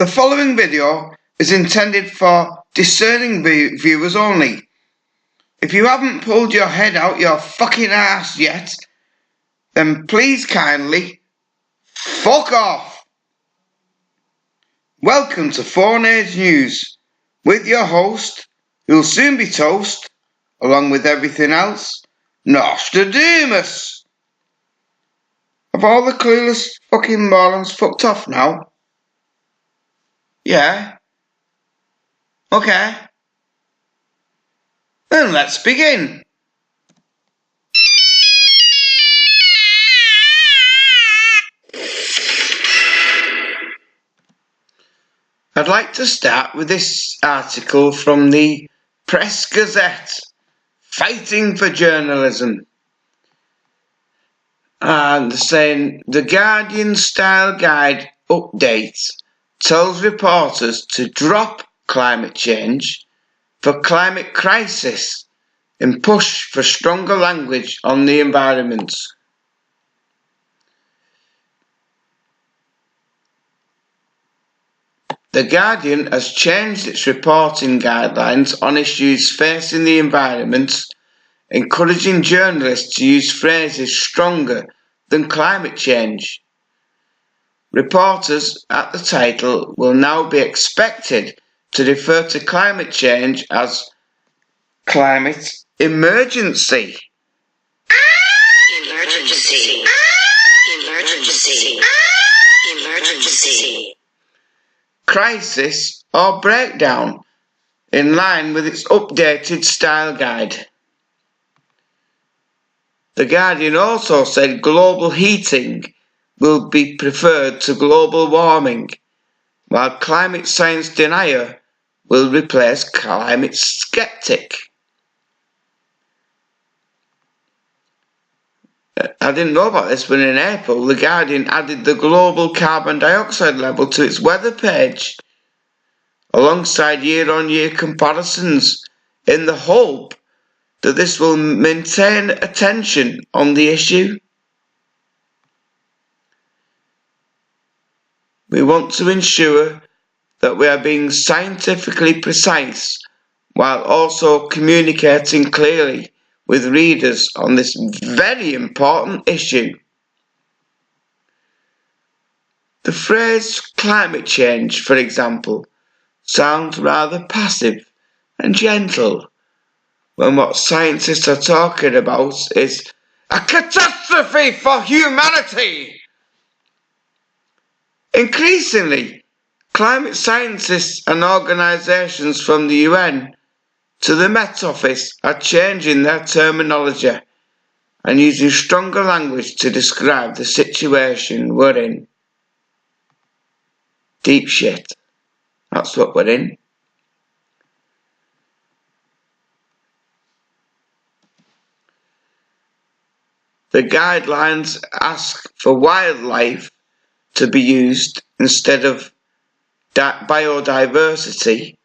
The following video is intended for discerning viewers only. If you haven't pulled your head out your fucking ass yet, then please kindly fuck off. Welcome to Foreign Age News with your host, who'll soon be toast, along with everything else, Nostradamus. Have all the clueless fucking morons fucked off now? Yeah? Okay. Then let's begin. I'd like to start with this article from the Press Gazette, Fighting for Journalism, and saying the Guardian style guide update tells reporters to drop climate change for climate crisis and push for stronger language on the environment. The Guardian has changed its reporting guidelines on issues facing the environment, encouraging journalists to use phrases stronger than climate change. Reporters at the title will now be expected to refer to climate change as climate emergency. Emergency. Emergency. Emergency. Crisis or breakdown, in line with its updated style guide. The Guardian also said global heating will be preferred to global warming, while climate science denier will replace climate skeptic. I didn't know about this, but in April, The Guardian added the global carbon dioxide level to its weather page, alongside year-on-year comparisons, in the hope that this will maintain attention on the issue. We want to ensure that we are being scientifically precise while also communicating clearly with readers on this very important issue. The phrase climate change, for example, sounds rather passive and gentle when what scientists are talking about is a catastrophe for humanity. Increasingly, climate scientists and organisations from the UN to the Met Office are changing their terminology and using stronger language to describe the situation we're in. Deep shit. That's what we're in. The guidelines ask for wildlife to be used instead of biodiversity,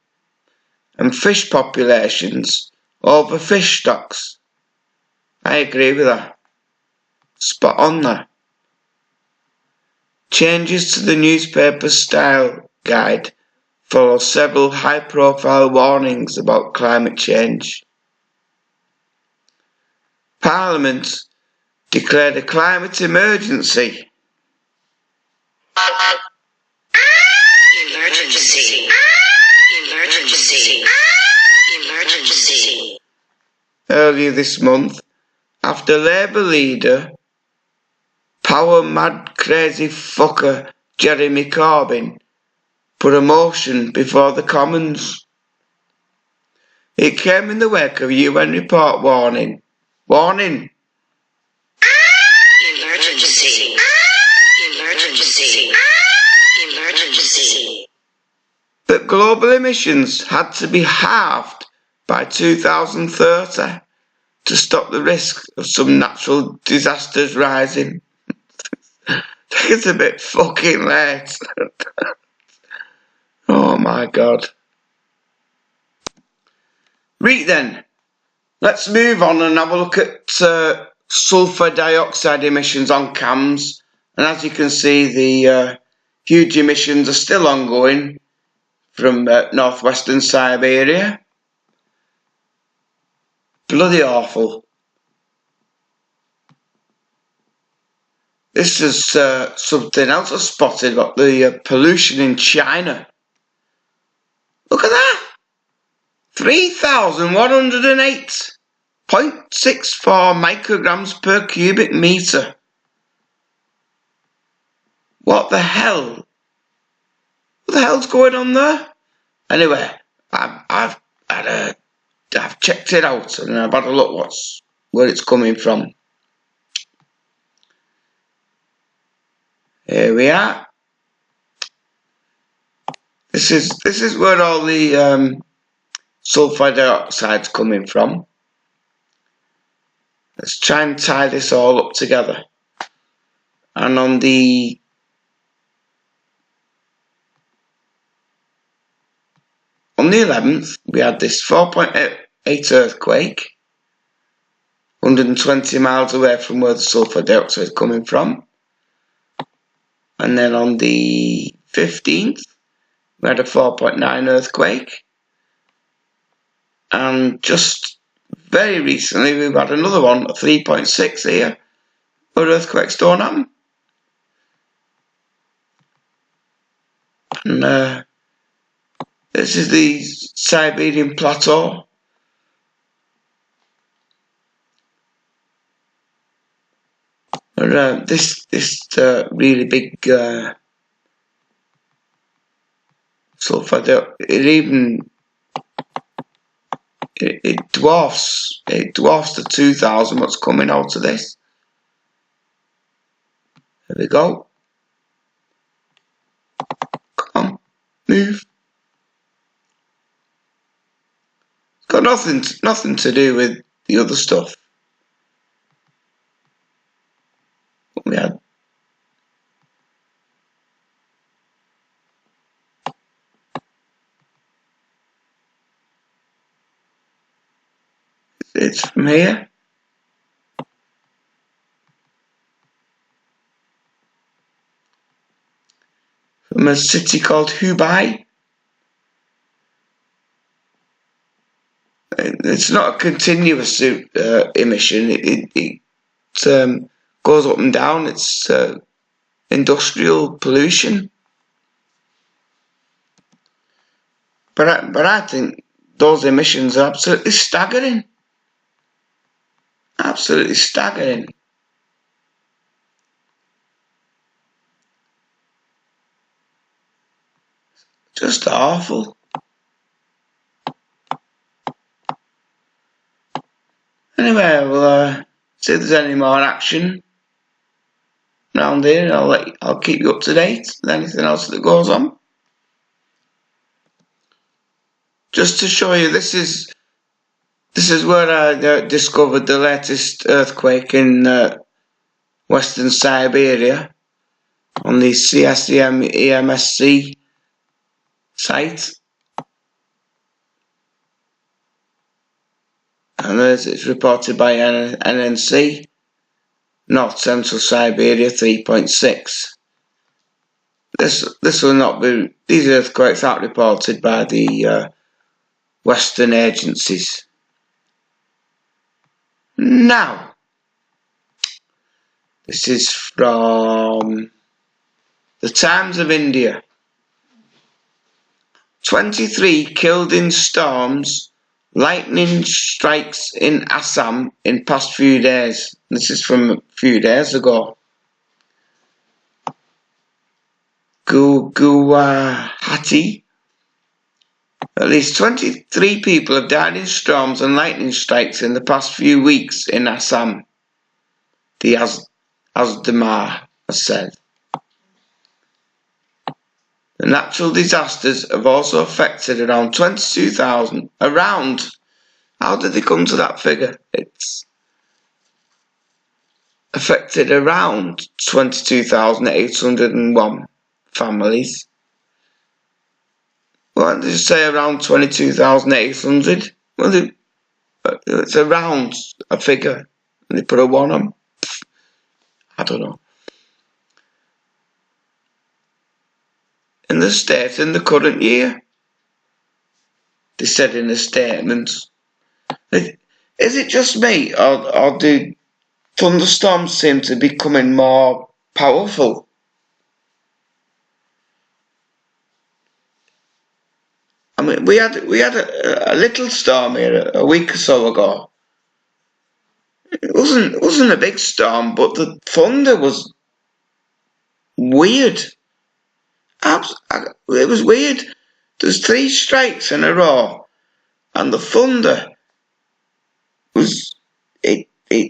and fish populations over fish stocks. I agree with that. Spot on there. Changes to the newspaper style guide follow several high-profile warnings about climate change. Parliament declared a climate emergency. Emergency. Emergency. Emergency. Earlier this month, after Labour leader, power mad crazy fucker Jeremy Corbyn put a motion before the Commons. It came in the wake of UN report warning. Emergency. Emergency. Emergency. That global emissions had to be halved by 2030 to stop the risk of some natural disasters rising. It's a bit fucking late. Oh my God. Right then, let's move on and have a look at sulphur dioxide emissions on cams. And as you can see, the Huge emissions are still ongoing from northwestern Siberia. Bloody awful. This is something else I spotted about the pollution in China. Look at that! 3,108.64 micrograms per cubic metre. What the hell? What the hell's going on there? Anyway, I've checked it out and I've had a look where it's coming from. Here we are. This is where all the sulphur dioxide's coming from. Let's try and tie this all up together. And on the On the 11th, we had this 4.8 earthquake, 120 miles away from where the sulphur dioxide is coming from. And then on the 15th, we had a 4.9 earthquake. And just very recently, we've had another one, a 3.6 here, where earthquakes don't happen. And this is the Siberian plateau. This really big sulphur, it dwarfs the 2,000 what's coming out of this. There we go. Come on, move. It's got nothing to do with the other stuff. What we had. It's from here. From a city called Hubei. It's not a continuous emission. It goes up and down. It's industrial pollution. But I think those emissions are absolutely staggering. Absolutely staggering. Just awful. Anyway, we'll see if there's any more action around here. I'll keep you up to date with anything else that goes on. Just to show you, this is where I discovered the latest earthquake in Western Siberia on the CSEM EMSC site. And as it's reported by NNC, North Central Siberia 3.6. This will not be. These earthquakes aren't reported by the Western agencies. Now, this is from the Times of India. 23 killed in storms, lightning strikes in Assam in past few days. This is from a few days ago. Guwahati. At least 23 people have died in storms and lightning strikes in the past few weeks in Assam, the Asdamar has said. The natural disasters have also affected around 22,000. Around? How did they come to that figure? It's affected around 22,801 families. Why did you say around 22,800? Well, it's around a figure. And they put a 1 on. I don't know. in the state in the current year, they said in a statement. Is it just me, or do thunderstorms seem to be becoming more powerful? I mean, we had a little storm here a week or so ago. It wasn't a big storm, but the thunder was weird. It was weird. There's 3 strikes in a row, and the thunder was it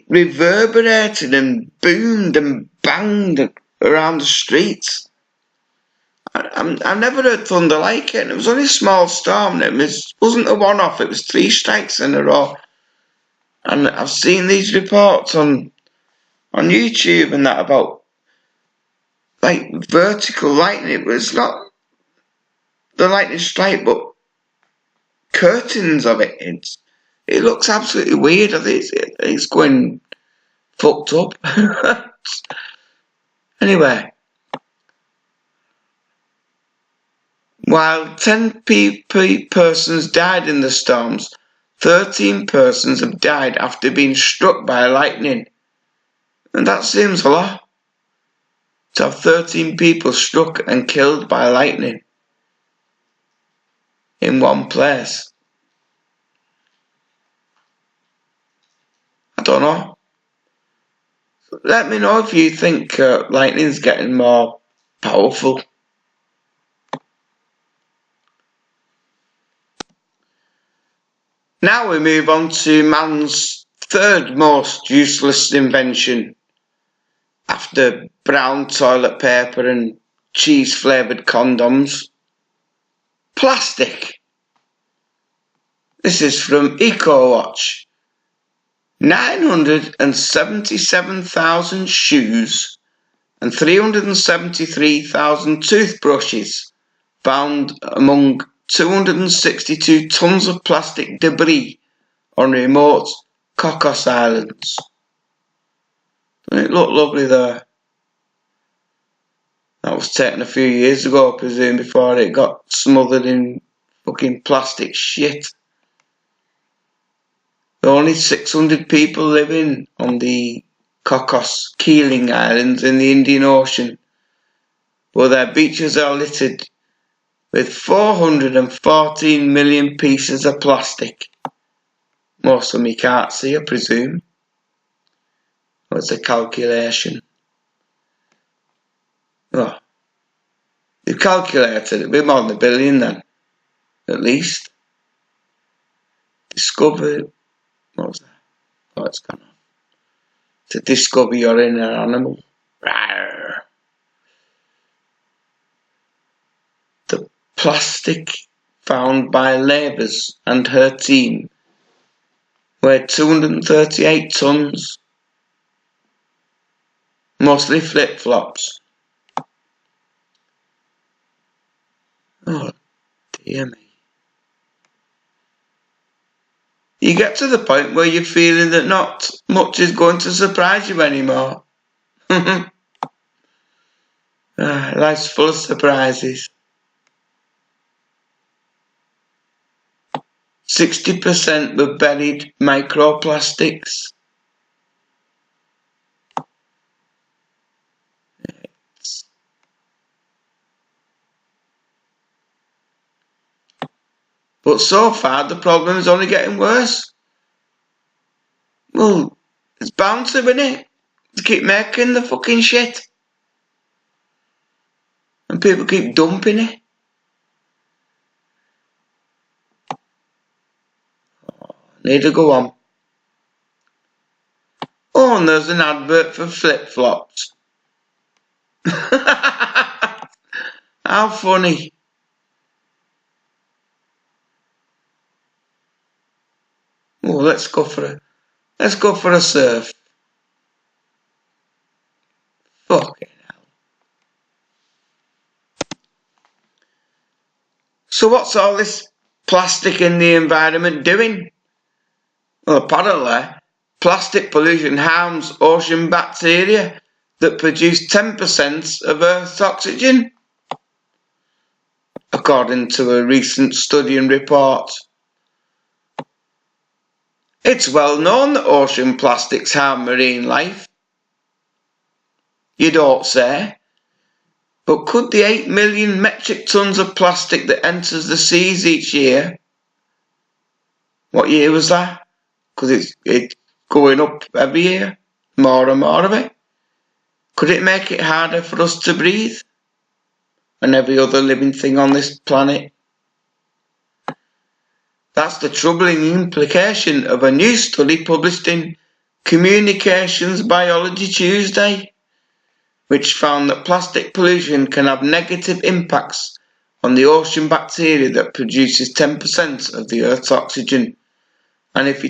reverberated and boomed and banged around the streets. I've never heard thunder like it. It was only a small storm. It wasn't a one-off. It was 3 strikes in a row. And I've seen these reports on YouTube and that about like vertical lightning. It was not the lightning strike, but curtains of it. It looks absolutely weird. I think it's going fucked up. Anyway, while 10 persons died in the storms, 13 persons have died after being struck by lightning. And that seems a lot. To have 13 people struck and killed by lightning in one place. I don't know. Let me know if you think lightning's getting more powerful. Now we move on to man's third most useless invention, after brown toilet paper and cheese-flavoured condoms. Plastic. This is from EcoWatch. 977,000 shoes and 373,000 toothbrushes found among 262 tons of plastic debris on remote Cocos Islands. Doesn't it look lovely there? That was taken a few years ago, I presume, before it got smothered in fucking plastic shit. There are only 600 people living on the Cocos Keeling Islands in the Indian Ocean, where their beaches are littered with 414 million pieces of plastic. Most of them you can't see, I presume. What's the calculation? Oh, you've calculated it'd be more than 1 billion then, at least. Discover, what was that? Oh, it's gone off. To discover you're in an animal. Rawr. The plastic found by Labour's and her team weighed 238 tons, mostly flip-flops. Oh, dear me. You get to the point where you're feeling that not much is going to surprise you anymore. Life's full of surprises. 60% were buried microplastics. But so far the problem is only getting worse. Well, it's bound to, isn't it? To keep making the fucking shit. And people keep dumping it. Need to go on. Oh, and there's an advert for flip-flops. How funny. Oh, let's go for a surf. Fucking hell. So what's all this plastic in the environment doing? Well, apparently, plastic pollution harms ocean bacteria that produce 10% of Earth's oxygen. according to a recent study and report. It's well known that ocean plastics harm marine life. You don't say. But could the 8 million metric tons of plastic that enters the seas each year, what year was that? Because it's going up every year, more and more of it. Could it make it harder for us to breathe? And every other living thing on this planet? That's the troubling implication of a new study published in Communications Biology Tuesday, which found that plastic pollution can have negative impacts on the ocean bacteria that produces 10% of the Earth's oxygen. And if you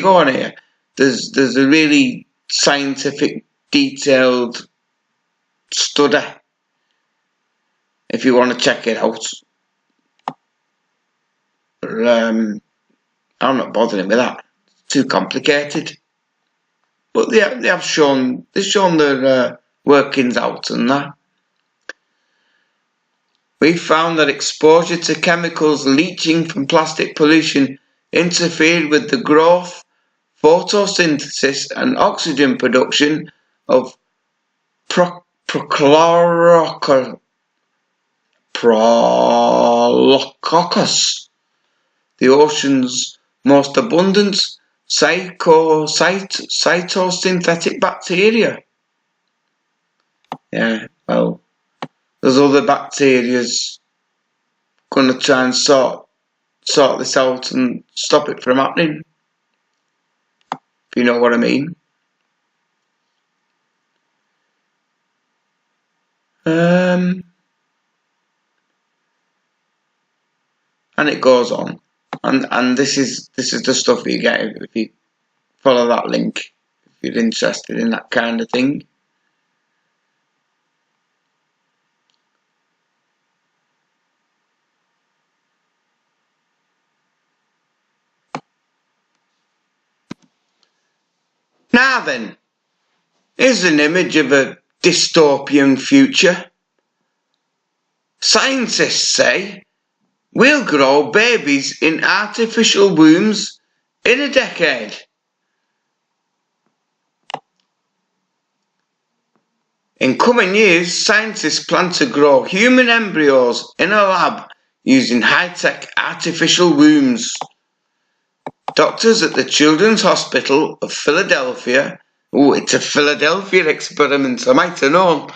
go on here, there's a really scientific, detailed study, if you want to check it out. I'm not bothering with that. It's too complicated. But they've shown their workings out and that. We found that exposure to chemicals leaching from plastic pollution interfered with the growth, photosynthesis and oxygen production of Prochlorococcus, the ocean's most abundant cytosynthetic bacteria. Yeah, well, there's other bacteria's going to try and sort this out and stop it from happening, if you know what I mean. And it goes on, and this is the stuff you get if you follow that link, if you're interested in that kind of thing. Now then, here's an image of a dystopian future. Scientists say we'll grow babies in artificial wombs in a decade. In coming years, scientists plan to grow human embryos in a lab using high-tech artificial wombs. Doctors at the Children's Hospital of Philadelphia, it's a Philadelphia experiment, I might have known,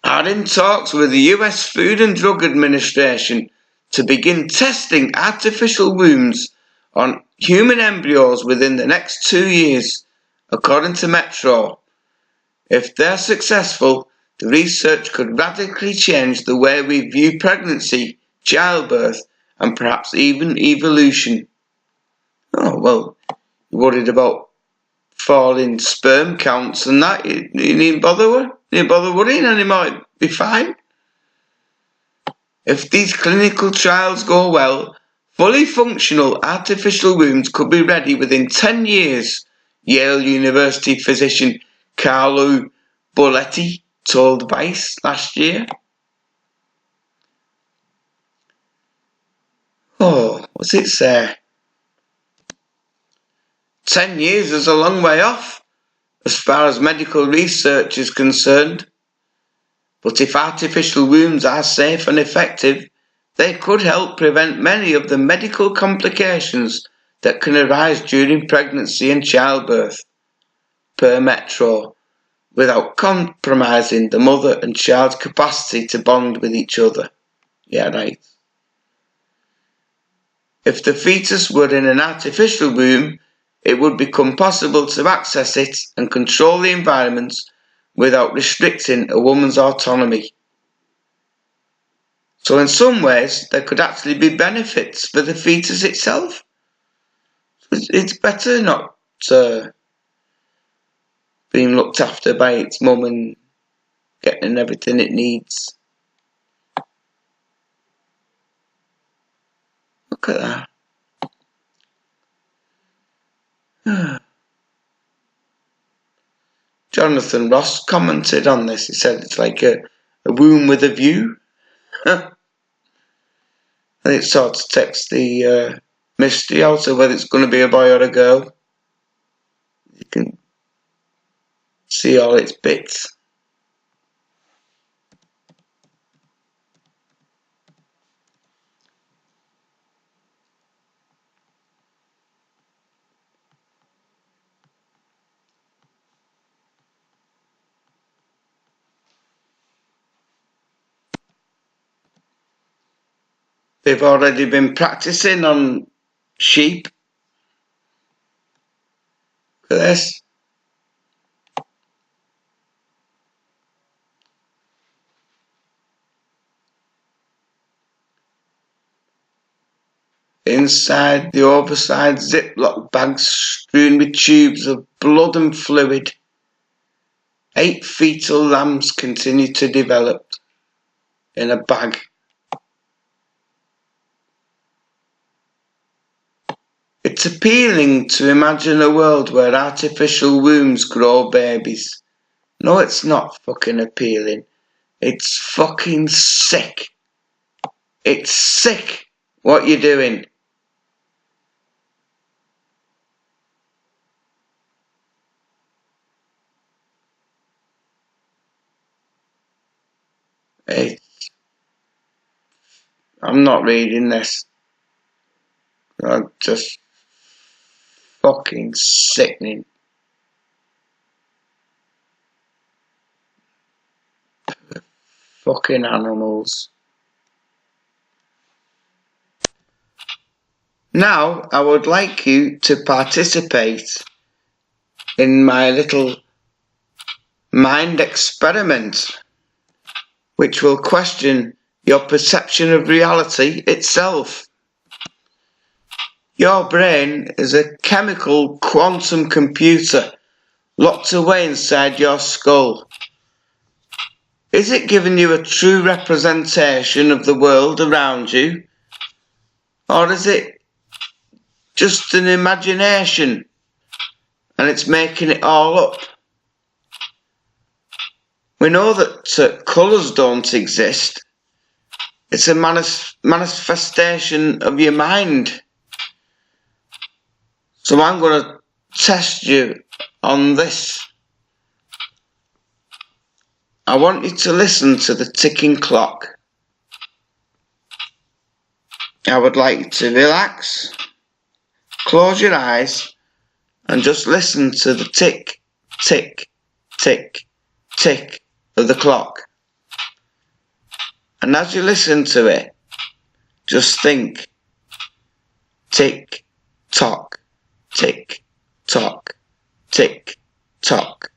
are in talks with the US Food and Drug Administration to begin testing artificial wombs on human embryos within the next 2 years, according to Metro. If they're successful, the research could radically change the way we view pregnancy, childbirth, and perhaps even evolution. Oh, well, you're worried about falling sperm counts and that, you needn't bother worrying, and it might be fine. If these clinical trials go well, fully functional artificial wombs could be ready within 10 years, Yale University physician Carlo Bolletti told Vice last year. Oh, what's it say? 10 years is a long way off, as far as medical research is concerned. But if artificial wombs are safe and effective, they could help prevent many of the medical complications that can arise during pregnancy and childbirth, per Metro, without compromising the mother and child's capacity to bond with each other. Yeah, right. If the fetus were in an artificial womb, it would become possible to access it and control the environment without restricting a woman's autonomy. So in some ways, there could actually be benefits for the fetus itself. It's better not being looked after by its mum and getting everything it needs. Look at that. Jonathan Ross commented on this. He said it's like a womb with a view. and it sort of takes the mystery out of whether it's going to be a boy or a girl. You can see all its bits. They've already been practicing on sheep for this. Inside the oversized Ziploc bags strewn with tubes of blood and fluid, 8 fetal lambs continue to develop in a bag. It's appealing to imagine a world where artificial wombs grow babies. No, it's not fucking appealing. It's fucking sick. It's sick what you're doing. I'm not reading this. I'm just fucking sickening. Fucking animals. Now, I would like you to participate in my little mind experiment, which will question your perception of reality itself. Your brain is a chemical quantum computer locked away inside your skull. Is it giving you a true representation of the world around you? Or is it just an imagination and it's making it all up? We know that colours don't exist. It's a manifestation of your mind. So I'm going to test you on this. I want you to listen to the ticking clock. I would like you to relax, close your eyes, and just listen to the tick, tick, tick, tick of the clock. And as you listen to it, just think, tick, tock, tick, tock, tick, tock.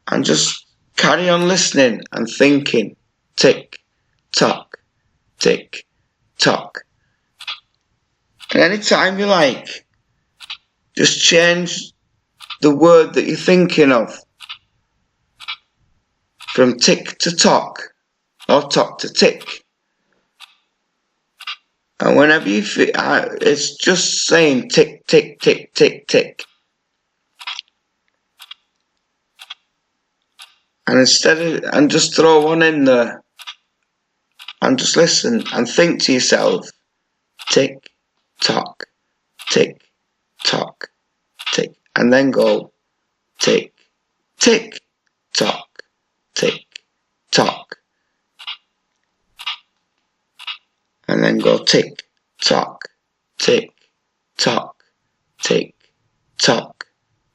And just carry on listening and thinking, tick, tock, tick, tock. And any time you like, just change the word that you're thinking of from tick to tock or tock to tick. And whenever you feel, it's just saying tick, tick, tick, tick, tick. And and just throw one in there and just listen and think to yourself, tick, tock, tick, tock, tick, and then go tick, tick, tock, tick, tock, and then go tick, tock, tick, tock, tick, tock,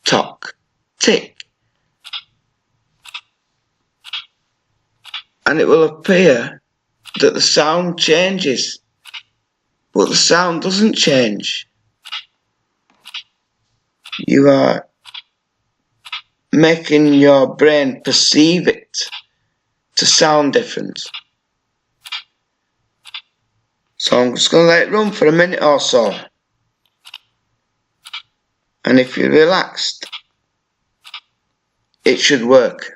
tock, tick. And it will appear that the sound changes, but the sound doesn't change. You are making your brain perceive it to sound different. So I'm just going to let it run for a minute or so. And if you're relaxed, it should work.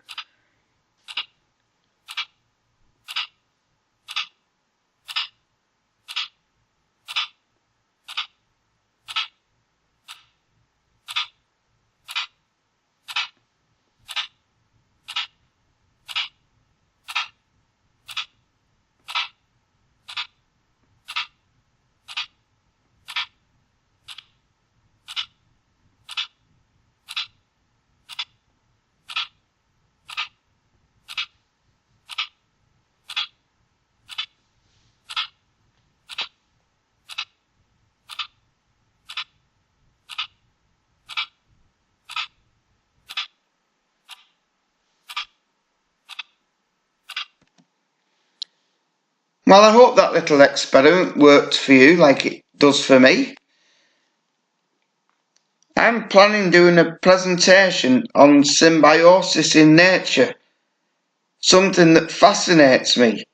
Well, I hope that little experiment worked for you like it does for me. I'm planning doing a presentation on symbiosis in nature, something that fascinates me,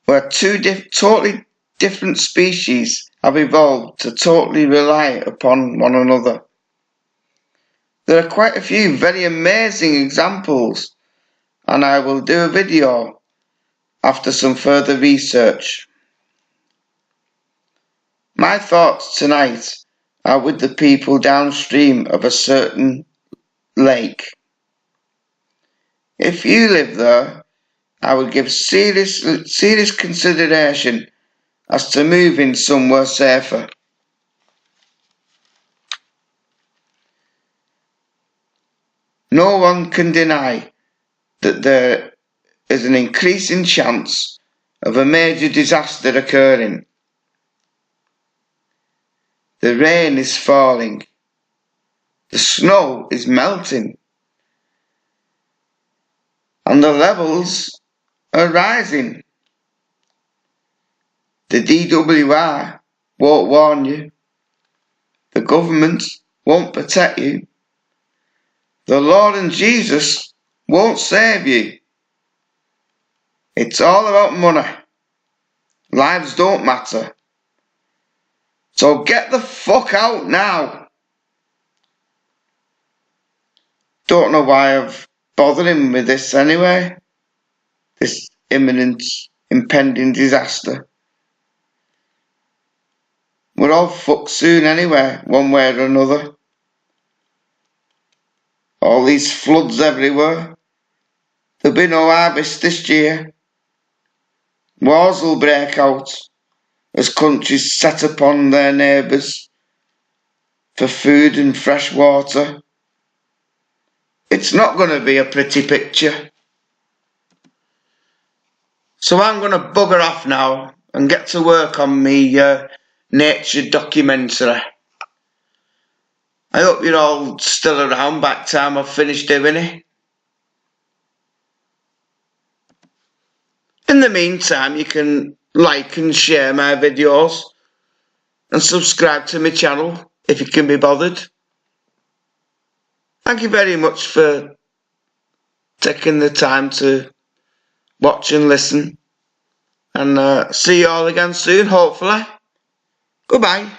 where two totally different species have evolved to totally rely upon one another. There are quite a few very amazing examples, and I will do a video after some further research. My thoughts tonight are with the people downstream of a certain lake. If you live there, I would give serious consideration as to moving somewhere safer. No one can deny that there is an increasing chance of a major disaster occurring. The rain is falling. The snow is melting. And the levels are rising. The DWR won't warn you. The government won't protect you. The Lord and Jesus won't save you. It's all about money. Lives don't matter. So get the fuck out now. Don't know why I've bothered him with this anyway. This imminent, impending disaster. We're all fucked soon anyway, one way or another. All these floods everywhere. There'll be no harvest this year. Wars will break out as countries set upon their neighbours for food and fresh water. It's not going to be a pretty picture. So I'm going to bugger off now and get to work on me nature documentary. I hope you're all still around by the time I've finished doing it. In the meantime, you can like and share my videos and subscribe to my channel if you can be bothered. Thank you very much for taking the time to watch and listen, and see you all again soon, hopefully. Goodbye.